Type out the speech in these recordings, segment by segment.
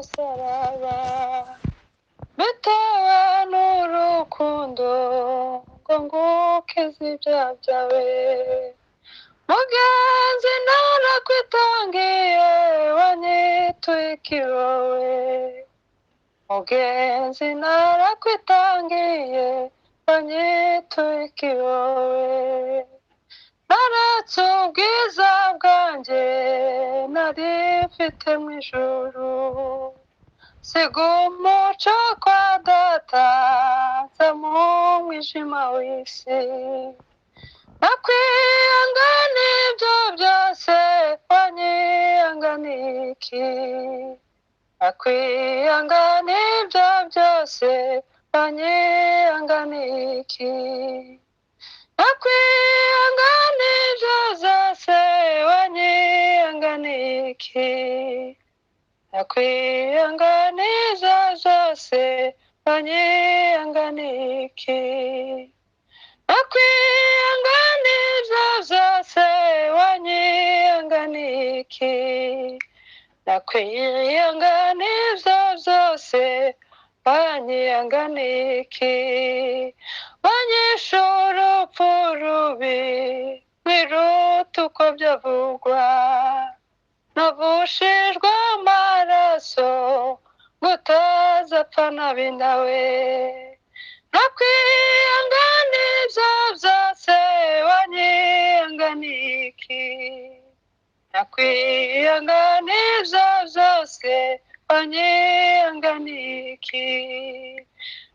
musaraba bitewe n'urukundo ngo ngukize ibyaha byawe mugenzi narakwitangiye wanyituye ikiwowe mugenzi narakwitangiye wanyituye ikiwowe naretse ubwiza bwanjye nari mfite mu ijuru siga umuco kwa data nza mu mwijima w'isi nakwiyangana ibyo byose wanyiyanganiye iki nakwiyangana ibyo byose wanyiyanganiye iki nakwiyangana ibyo byose wanyiyanganiye iki nakwiyangana ibyo byose wanyiyanganiye iki nakwiyangana ibyo byose wanyiyanganiye iki nakwiyangana ibyo byose wanyiyanganiye iki banyishe urupfu rubi biruta uko byavugwa navushijwe amaraso ngutazapfa nabi nawe nakwiyangana ibyo byose wanyiyanganiye iki nakwiyangana ibyo byose wanyiyanganiye iki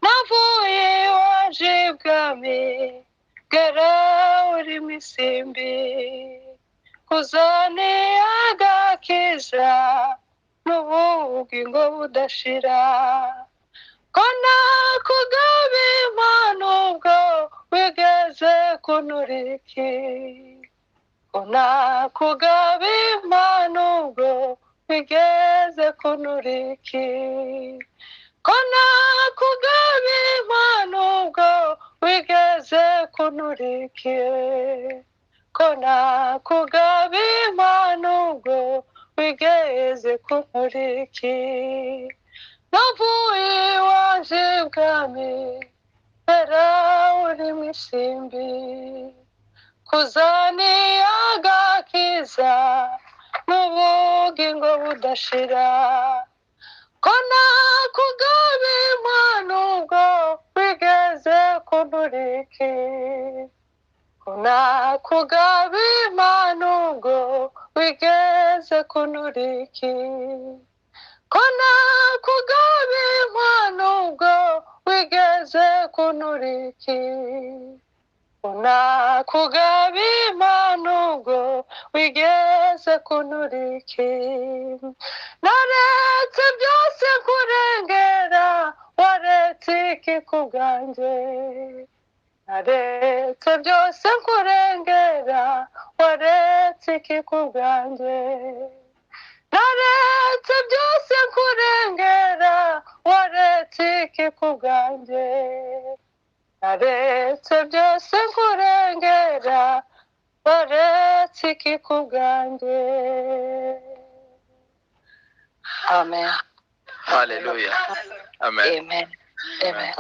navuye iwaje ibwami bwera urimo isimbi kuzaniye agakiza n'ubugingo budashira ko nakugaba impano ubwo wigeze kunuriki ko nakugaba impano ubwo wigeze kunuriki ko nakugaba impano ubwo wigeze kunuriki ko nakugaba impano ubwo wigeze kunuriki navuye iwaje ibwami bwera urimo isimbi kuzaniye agakiza n'ubugingo budashira ko nakugaba impano ubwo wigeze kunuriki ko nakugaba impano ubwo wigeze kunuriki ko nakugaba impano ubwo wigeze kunuriki ko nakugaba impano ubwo wigeze kunuriki naretse byose kurengera waretse iki ku bwanjye naretse byose kurengera waretse iki ku bwanjye naretse byose kurengera waretse iki ku bwanjye naretse byose kurengera waretse iki ku bwanjye amen haleluya amen amen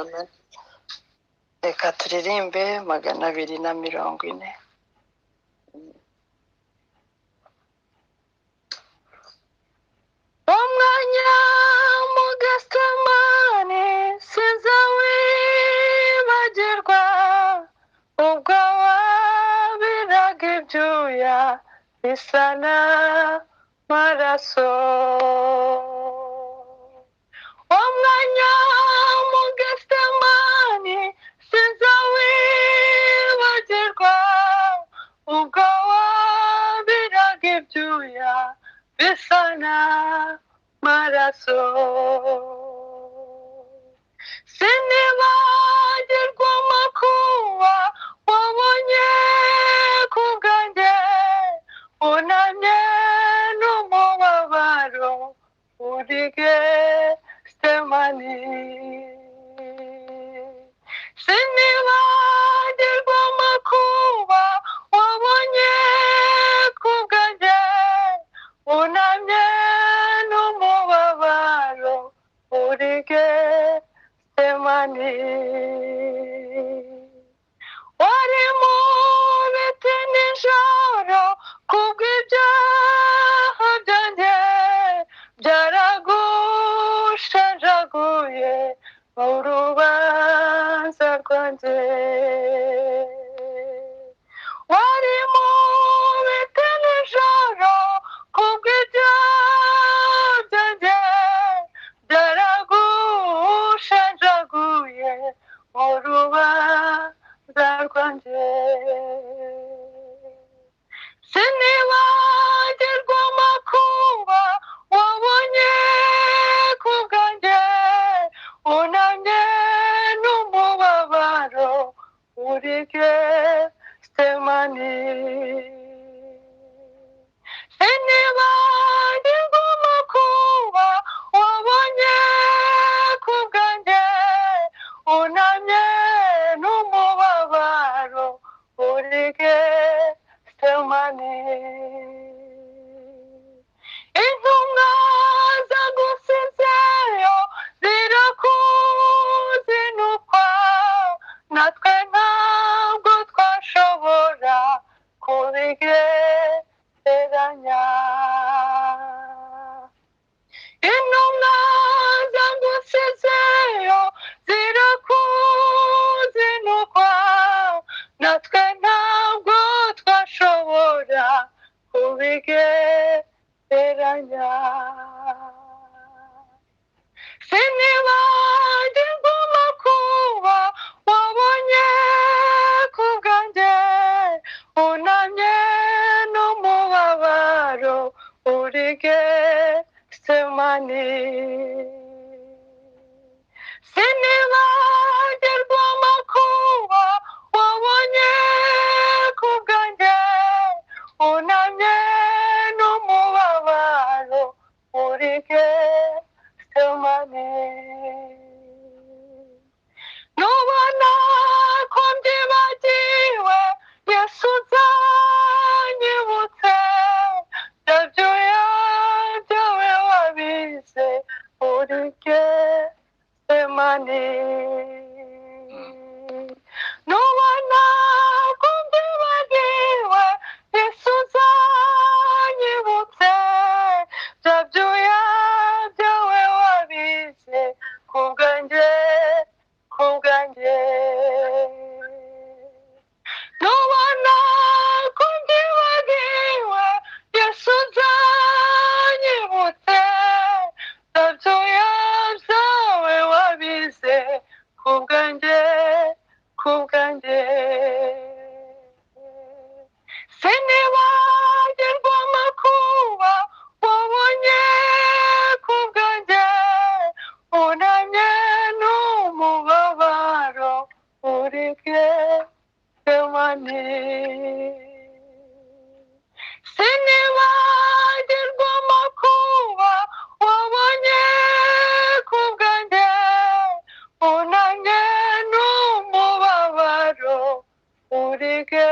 amen reka turirimbe 240 umwanya mu Getsemani sinzawibagirwa ubwo wabiraga ibyuya bisa n'amaraso umwanya mu Getsemani sinzawibagirwa ubwo wabiraga ibyuya bisa n'amaraso sinibagirwa amakuba wabonye ku bwanjye unamye n'umubabaro uri Getsemani sinibagirwa amakuba wabonye ku bwanjye unamye n'umubabaro Getsemani. Sinibagirwa amakuba wabonye ku bwanjye, unamye n'umubabaro uri Getsemani. Intumwa zagusizeyo zirakuzinukwa, natwe ntabwo twashobora kubigereranya. Intumwa zagusizeyo zirakuzinukwa, natwe ntabwo twashobora kubigereranya. Sinibagirwa amakuba wabonye ku bwanjye, unamye n'umubabaro uri Getsemani. Sinibagirwa amakuba wabonye ku bwanjye, unamye n'umubabaro uri Getsemani. Nubona ko mbyibagiwe, Yesu uzanyibutse bya byuya byawe wabize uri Getsemani. Nubona ko mbyibagiwe, Yesu uzanyibutse bya byuya byawe wabize ku bwanjye, ku bwanjye. Nubona ko mbyibagiwe, Yesu uzanyibutse bya byuya byawe wabize ku bwanjye, ku bwanjye. Sinibagirwa amakuba wabonye ku bwanjye, unamye n'umubabaro uri Getsemani. Sinibagirwa amakuba wabonye ku bwanjye, unamye n'umubabaro uri Getsemani.